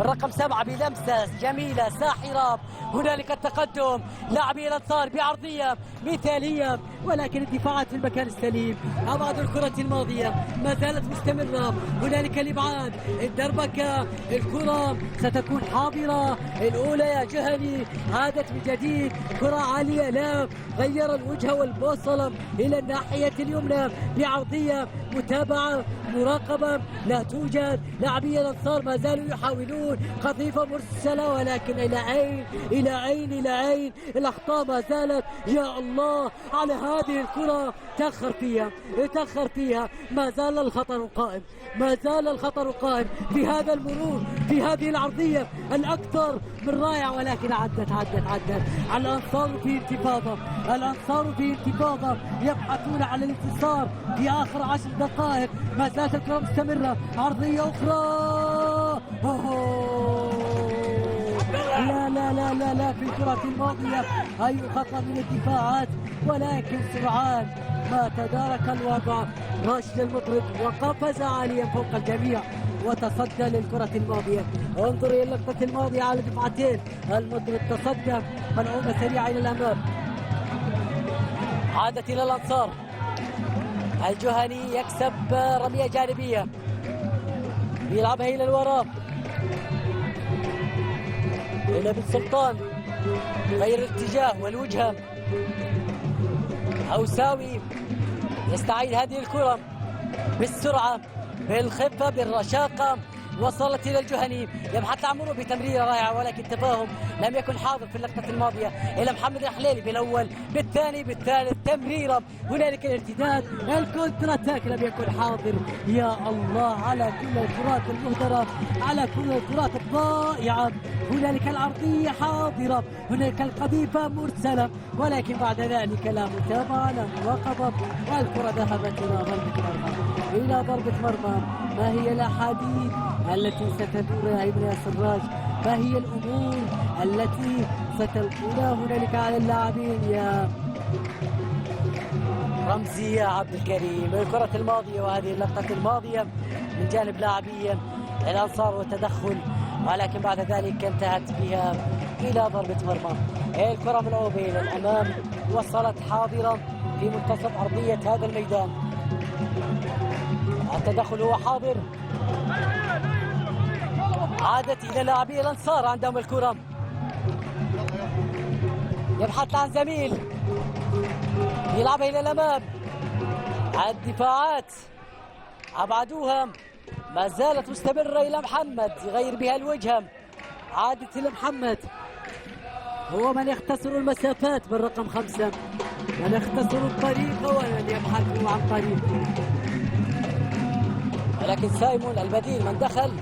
الرقم 7 بلمسة جميلة ساحرة. هنالك التقدم لاعبي الأنصار بعرضية مثالية، ولكن الدفاعات في المكان السليم. أبعد الكرة الماضية ما زالت مستمرة. هنالك الإبعاد، الدربكة، الكرة ستكون حاضرة. الأولى يا جهني، عادت من جديد كرة عالية، لا غير الوجه والبوصلة إلى الناحية اليمنى بعرضية. متابعة مراقبة لا توجد. لاعبي الأنصار ما زالوا يحاولون قذيفة مرسلة، ولكن إلى عين إلى عين إلى عين. الأخطاء ما زالت. يا الله على هذه الكرة، تأخر فيها. ما زال الخطر قائم، ما زال الخطر قائم في هذا المرور، في هذه العرضية الأكثر من رائعة، ولكن عدت. الأنصار في انتفاضة، الأنصار في انتفاضة، يبحثون عن الانتصار في آخر 10 دقائق. ما زالت الكرة مستمرة. عرضية أخرى. لا لا لا لا لا في الكرة الماضية أي خطأ من الدفاعات، ولكن سرعان ما تدارك الوضع راشد المطرد وقفز عاليا فوق الجميع وتصدى للكرة الماضية. انظر إلى اللقطة الماضية على دفعتين. المطرد تصدى، ملعوبة سريعة إلى الأمام. عادت إلى الأنصار. الجهني يكسب رمية جانبية، يلعبها إلى الوراء إلى بن سلطان، غير الاتجاه والوجهة. هوساوي يستعيد هذه الكرة بالسرعة بالخفة بالرشاقة. وصلت إلى الجهني، يبحث عن مرور بتمريرة رائعة، ولكن تفاهم لم يكن حاضر في اللقطة الماضية. إلى محمد الحليلي بالأول، بالثاني، بالثالث، تمريرة. هنالك الارتداد، الكونتر اتاك لم يكن حاضر. يا الله على كل الكرات المهدرة، على كل الكرات الضائعة. هنالك العرضية حاضرة، هنالك القذيفة مرسلة، ولكن بعد ذلك لا متابعة لا مراقبة، والكرة ذهبت إلى ضربة مرمى، إلى ضربة مرمى. ما هي الأحاديث التي ستدور يا ابن يا سراج؟ ما هي الأمور التي ستلقونها هنالك على اللاعبين يا رمزي يا عبد الكريم؟ الكرة الماضية وهذه اللقطة الماضية من جانب لاعبي الأنصار والتدخل، ولكن بعد ذلك انتهت بها إلى ضربة مرمى. الكرة ملعوبة إلى الأمام، وصلت حاضرة في منتصف أرضية هذا الميدان. التدخل هو حاضر. عادت إلى لاعبي الأنصار، عندهم الكرة، يبحث عن زميل يلعبها إلى الأمام. الدفاعات أبعدوها، ما زالت مستمرة إلى محمد، يغير بها الوجهة. عادت إلى محمد، هو من يختصر المسافات بالرقم 5، من يختصر الطريق ومن يبحث عن طريق. ولكن سايمون البديل من دخل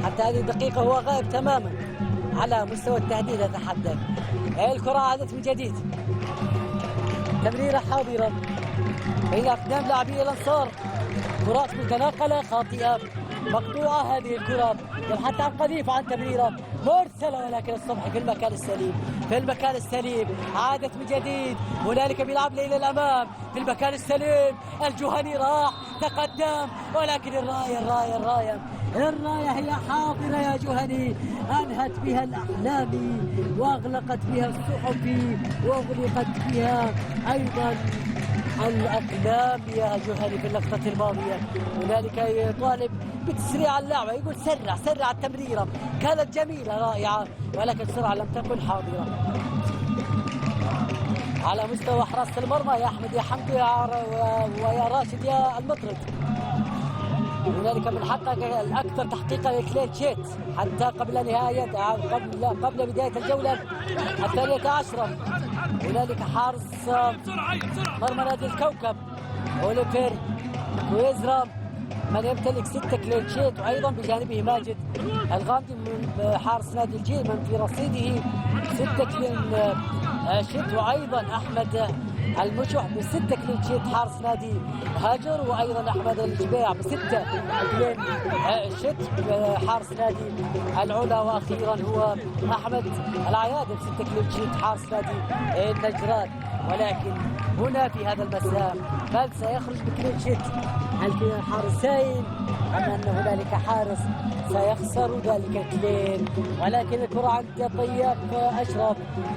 حتى هذه الدقيقة هو غائب تماما على مستوى التهديد. أتحدث الكرة عادت من جديد، تمريرة حاضرة بين أقدام لاعبي الأنصار. كرات متناقلة خاطئة مقطوعة. هذه الكرة يبحث عن قذيفة، عن تمريرة مرسلة، ولكن الصبح في المكان السليم، في المكان السليم. عادت من جديد، هنالك بيلعب إلى الأمام في المكان السليم. الجهني راح تقدم، ولكن الراية هي حاضرة يا جهني. أنهت بها الأحلام وأغلقت بها الصحف وأغلقت بها أيضا الأقلام يا جهني في اللقطة الماضية. هنالك يطالب بتسريع اللعبة، يقول سرع التمريرة، كانت جميلة رائعة، ولكن السرعة لم تكن حاضرة. على مستوى حراسة المرمى يا أحمد يا حمدي ويا راشد يا المطرد، هنالك من حقق الأكثر تحقيقا لكلين شيت حتى قبل نهاية قبل بداية الجولة 12. هنالك حارس مرمى نادي الكوكب أوليفير كويزرا من يمتلك 6 كلين شيت، وأيضا بجانبه ماجد الغامدي من حارس نادي الجيل من في رصيده 6 كلين شيت، وأيضا أحمد المشح ب6 كلين شيت حارس نادي هاجر، وايضا احمد الجبيع ب6 كلين شيت حارس نادي العلا، واخيرا هو احمد العيادي ب6 كلين شيت حارس نادي النجران. ولكن هنا في هذا المساء من سيخرج بكلين شيت الحارسين؟ أم أن هنالك حارس سيخسر ذلك الكلين، ولكن الكرة عند ضياف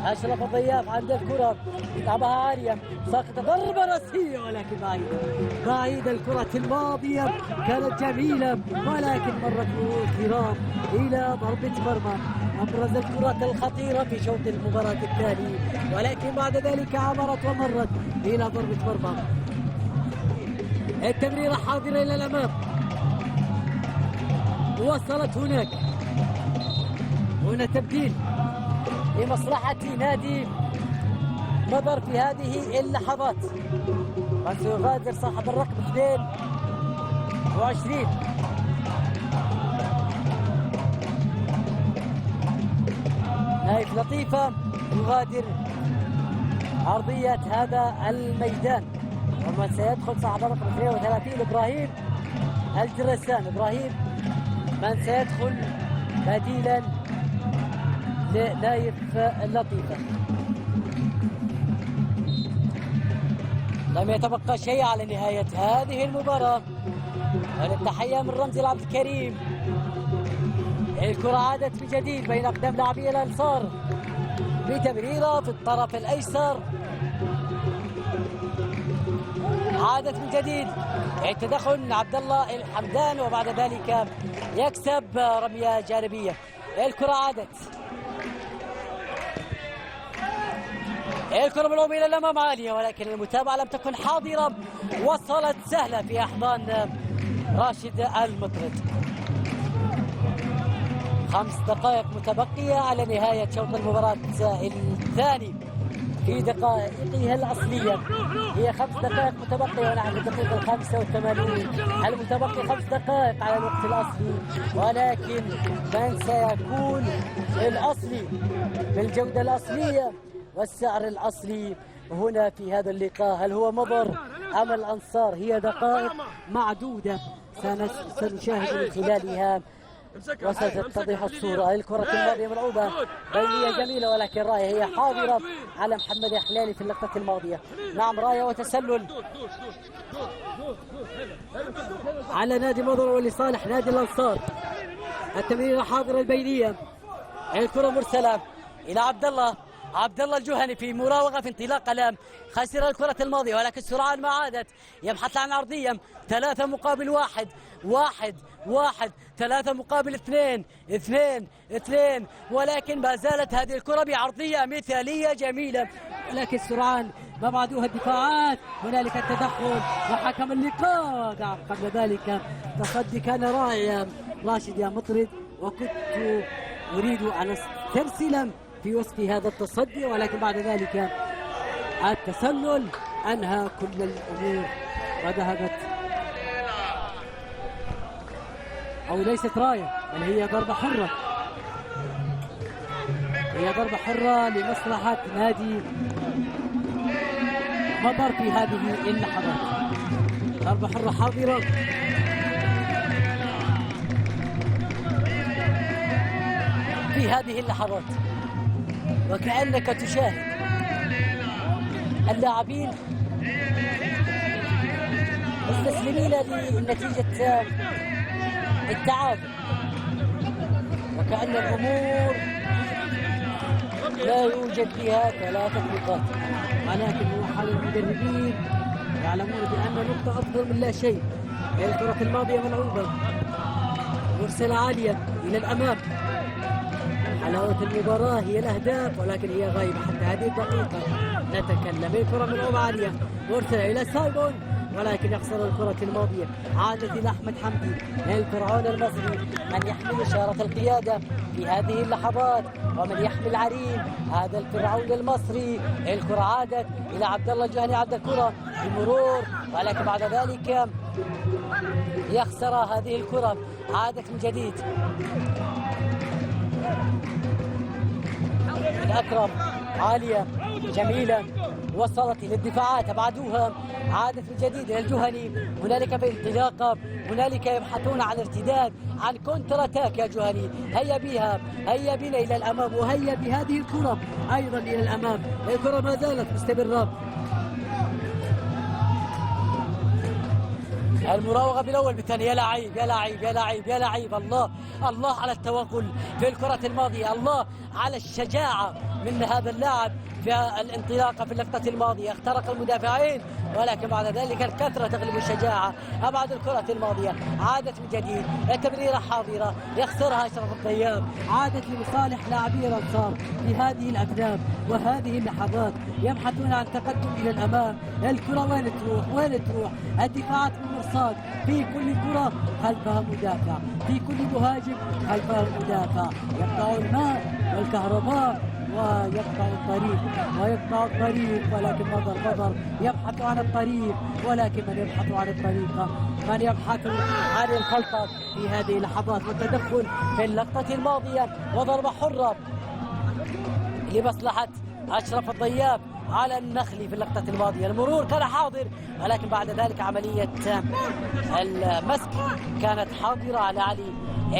أشرف الضياف عند الكرة يلعبها عالية، ساقطة ضربة رأسية ولكن بعيدة. الكرة الماضية كانت جميلة ولكن مرت مرور الكرام إلى ضربة مرمى. أبرز الكرات الخطيرة في شوط المباراة الثاني، ولكن بعد ذلك عبرت ومرت إلى ضربة مرمى. التمريرة حاضرة إلى الأمام، وصلت هنا تبديل لمصلحة نادي مضر في هذه اللحظات، وسيغادر صاحب الرقم 22. نايف لطيفة يغادر عرضية هذا الميدان، ومن سيدخل صاحب الرقم 32 إبراهيم الجرسان. إبراهيم من سيدخل بديلا لنايف لطيفة. لم يتبقى شيء على نهاية هذه المباراة. التحية من رمزي العبد الكريم. الكرة عادت من جديد بين أقدام لاعبي الأنصار بتمريرة في الطرف الأيسر. عادت من جديد التدخل من عبد الله الحمدان، وبعد ذلك يكسب رمية جانبية. الكرة عادت، الكرة ملعوبة إلى الأمام عالية، ولكن المتابعة لم تكن حاضرة، وصلت سهلة في أحضان راشد المطرد. 5 دقائق متبقية على نهاية شوط المباراة الثاني في دقائقها الأصلية. هي 5 دقائق متبقية ونحن في الدقيقة 85 المتبقي 5 دقائق على الوقت الأصلي، ولكن من سيكون الأصلي بالجودة الأصلية والسعر الأصلي هنا في هذا اللقاء؟ هل هو مضر أم الأنصار؟ هي دقائق معدودة سنشاهد من خلالها وستتضح الصورة. الكرة الماضية ملعوبة بينية جميلة، ولكن راية هي حاضرة على محمد حلالي في اللقطة الماضية. نعم راية وتسلل على نادي مضر ولصالح نادي الأنصار. التمريرة حاضرة البينية، الكرة مرسلة إلى عبد الله الجهني في مراوغة في انطلاق ألام، خسر الكرة الماضية ولكن سرعان ما عادت يبحث عن عرضية. 3 مقابل 1، 3 مقابل 2، ولكن ما زالت هذه الكرة بعرضية مثالية جميلة، لكن سرعان ما بعدوها الدفاعات. هنالك التدخل وحكم اللقاء. نعم قبل ذلك تصدي كان رائعا راشد يا مطرد، وكنت أريد أن أسترسل في وصف هذا التصدي، ولكن بعد ذلك التسلل أنهى كل الأمور وذهبت، أو ليست راية بل هي ضربة حرة. هي ضربة حرة لمصلحة نادي مضر في هذه اللحظات. ضربة حرة حاضرة في هذه اللحظات، وكأنك تشاهد اللاعبين مستسلمين لنتيجة التعادل، وكأن الأمور لا يوجد فيها 3 نقاط، ولكن حال المدربين يعلمون بأن نقطة أفضل من لا شيء. الكرة الماضية ملعوبة مرسلة عالية إلى الأمام. حلاوة المباراة هي الأهداف، ولكن هي غايبة حتى هذه الدقيقة. نتكلم الكرة ملعوبة عالية مرسلة إلى سايمون، ولكن يخسر الكرة الماضية. عادت إلى أحمد حمدي الفرعون المصري، من يحمل إشارة القيادة في هذه اللحظات ومن يحمل عرين هذا الفرعون المصري. الكرة عادت إلى عبد الله الجهني، عبد الكرة بمرور، ولكن بعد ذلك يخسر هذه الكرة. عادت من جديد الأكرم عالية جميلة، وصلت إلى الدفاعات أبعدوها. عادت من جديد إلى الجهني، هنالك في انطلاقة، هنالك يبحثون عن ارتداد، عن كونتر اتاك. يا جهني هيا بها، هيا بنا إلى الأمام، وهيا بهذه الكرة أيضا إلى الأمام. الكرة ما زالت مستمرة. المراوغة بالأول بالثاني. يا لعيب يا لعيب يا لعيب يا لعيب، الله الله على التوغل في الكرة الماضية، الله على الشجاعة من هذا اللاعب في الانطلاقة في اللقطة الماضية. اخترق المدافعين ولكن بعد ذلك الكثرة تغلب الشجاعة. أبعد الكرة الماضية، عادت من جديد، التمريرة حاضرة، يخسرها أشرف الضياب، عادت لصالح لاعبي الأنصار في هذه الأثناء وهذه اللحظات، يبحثون عن تقدم إلى الأمام. الكرة وين تروح وين تروح؟ الدفاعات بالمرصاد، في كل كرة خلفها مدافع، في كل مهاجم خلفها مدافع، يقطع الماء والكهرباء ويقطع الطريق ولكن نظر يبحث عن الطريق، ولكن من يبحث عن الطريقة، من يبحث عن الخلطة في هذه اللحظات والتدخل في اللقطة الماضية. وضربة حرة لمصلحة أشرف الضياب على النخلي في اللقطة الماضية. المرور كان حاضر ولكن بعد ذلك عملية المسك كانت حاضرة على علي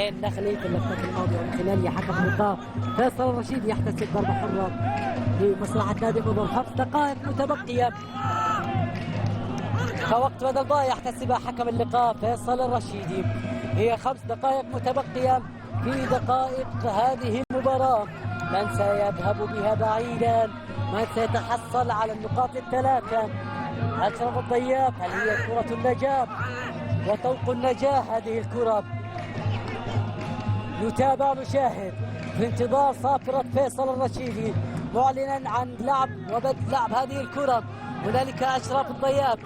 النخلي في اللقطة الماضية. ومن خلال حكم اللقاء فيصل الرشيدي يحتسب ضربة حرة لمصلحة نادي النظر. 5 دقائق متبقية كوقت بدل ضايع يحتسبها حكم اللقاء فيصل الرشيدي. هي 5 دقائق متبقية في دقائق هذه المباراة. من سيذهب بها بعيدا؟ من سيتحصل على النقاط الثلاثة؟ أشرف الضياب؟ هل هي كرة النجاة وطوق النجاة هذه الكرة؟ نتابع نشاهد في انتظار صافرة فيصل الرشيدي معلنا عن لعب وبدء لعب هذه الكرة. هنالك أشرف الضياب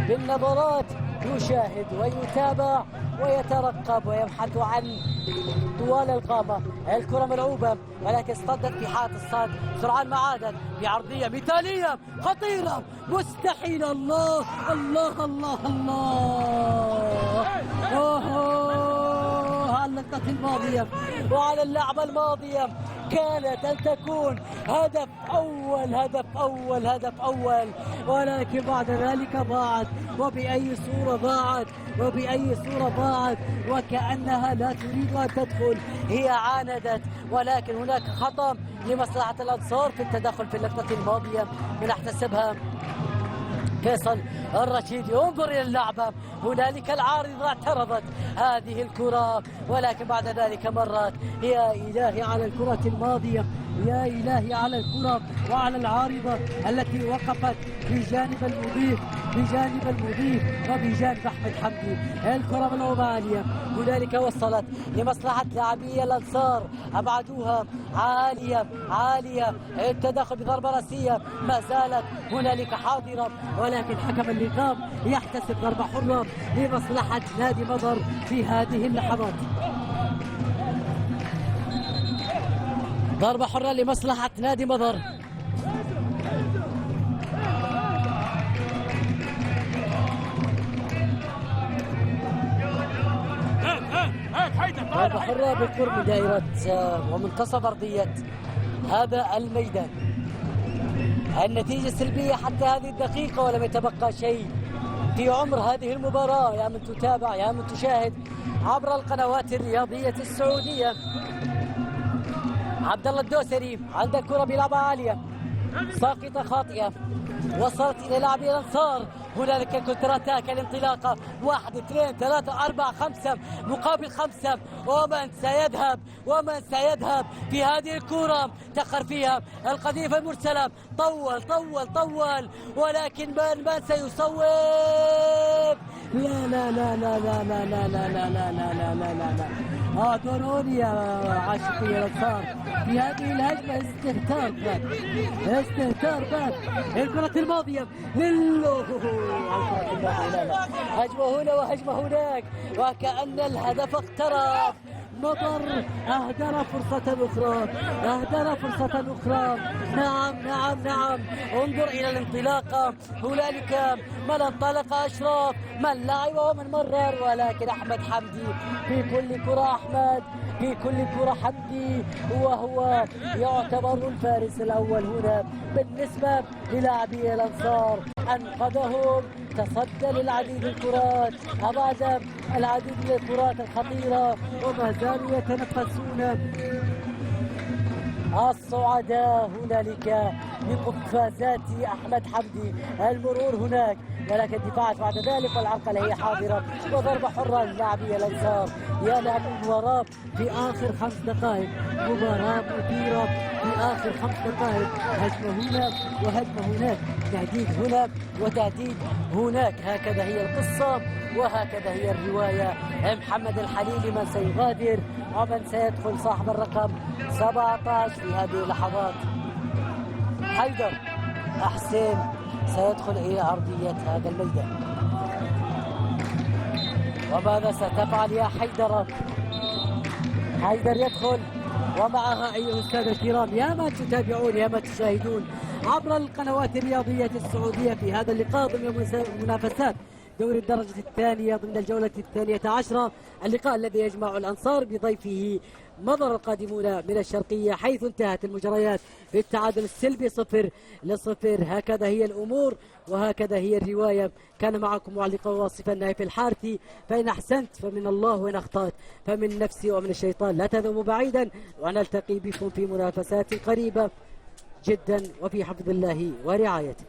بالنظرات يشاهد ويتابع ويترقب ويبحث عن طوال القامة. الكرة ملعوبة ولكن اصطدت في حائط الصاد. سرعان ما عادت بعرضية مثالية خطيرة مستحيلة. الله الله الله الله، على اللقطة الماضية وعلى اللعبة الماضية كانت أن تكون هدف أول ولكن بعد ذلك ضاعت. وبأي صورة ضاعت وكأنها لا تريد أن تدخل. هي عاندت ولكن هناك خطأ لمصلحة الأنصار في التدخل في اللقطة الماضية بنحتسبها فيصل الرشيدي. انظر إلى اللعبة، هنالك العارضة اعترضت هذه الكرة ولكن بعد ذلك مرت. يا إلهي على الكرة الماضية، يا إلهي على الكرة وعلى العارضة التي وقفت بجانب المضيف وبجانب أحمد حمدي. الكرة ملعوبة عالية، هنالك وصلت لمصلحة لاعبي الأنصار، أبعدوها عالية. التدخل بضربة رأسية ما زالت هنالك حاضرة ولكن حكم اللقاء يحتسب ضربة حرة لمصلحة نادي مضر في هذه اللحظات. ضربة حرة لمصلحة نادي مضر. ضربة حرة بالقرب من دائرة ومنتصف أرضية هذا الميدان. النتيجة سلبية حتى هذه الدقيقة ولم يتبقى شيء في عمر هذه المباراة. يا من تتابع يا من تشاهد عبر القنوات الرياضية السعودية. عبد الله الدوسري عند الكرة بلعبة عالية ساقطة خاطئة وصلت إلى لاعبي الأنصار. هنالك كونتراتاك الانطلاقة 1 2 3 4 5 مقابل 5. ومن سيذهب في هذه الكرة؟ تأخر فيها القذيفة المرسلة، طول ولكن من سيصوب؟ لا دوروني يا عاشقي الأنصار في هذه الهجمة. استهتار بات الكرة الماضية هجمة هنا وهجمة هناك وكأن الهدف اقترب. مضر أهدر فرصة أخرى. نعم انظر إلى الانطلاقة. هنالك من انطلق أشرف، من لعب ومن مرر، ولكن أحمد حمدي في كل كرة حمدي وهو يعتبر الفارس الأول هنا بالنسبة للاعبي الأنصار. أنقذهم، تصدى للعديد الكرات، أبعد العديد من الكرات الخطيرة وما زالوا يتنفسون الصعداء هنالك من قفازات أحمد حمدي. المرور هناك ولكن الدفاع بعد ذلك والعرقلة هي حاضرة وضربة حرة للاعبي الأنصار. يلعب المباراة في آخر 5 دقائق، مباراة مثيرة في آخر 5 دقائق، هجمة هنا وهجمة هناك، تهديد هنا وتهديد هناك. هكذا هي القصة وهكذا هي الرواية. محمد الحليلي من سيغادر ومن سيدخل صاحب الرقم 17 في هذه اللحظات. حيدر حسين سيدخل إلى أرضية هذا الميدان. وماذا ستفعل يا حيدر؟ حيدر يدخل ومعها أيها السادة الكرام يا من تتابعون يا من تشاهدون عبر القنوات الرياضية السعودية في هذا اللقاء ضمن منافسات دوري الدرجة الثانية ضمن الجولة 12، اللقاء الذي يجمع الأنصار بضيفه مضر القادمون من الشرقية، حيث انتهت المجريات بالتعادل السلبي 0-0. هكذا هي الأمور وهكذا هي الرواية. كان معكم معلقا واصفا نايف الحارثي. فإن أحسنت فمن الله وإن أخطأت فمن نفسي ومن الشيطان. لا تذهبوا بعيدا ونلتقي بكم في منافسات قريبة جدا وفي حفظ الله ورعايته.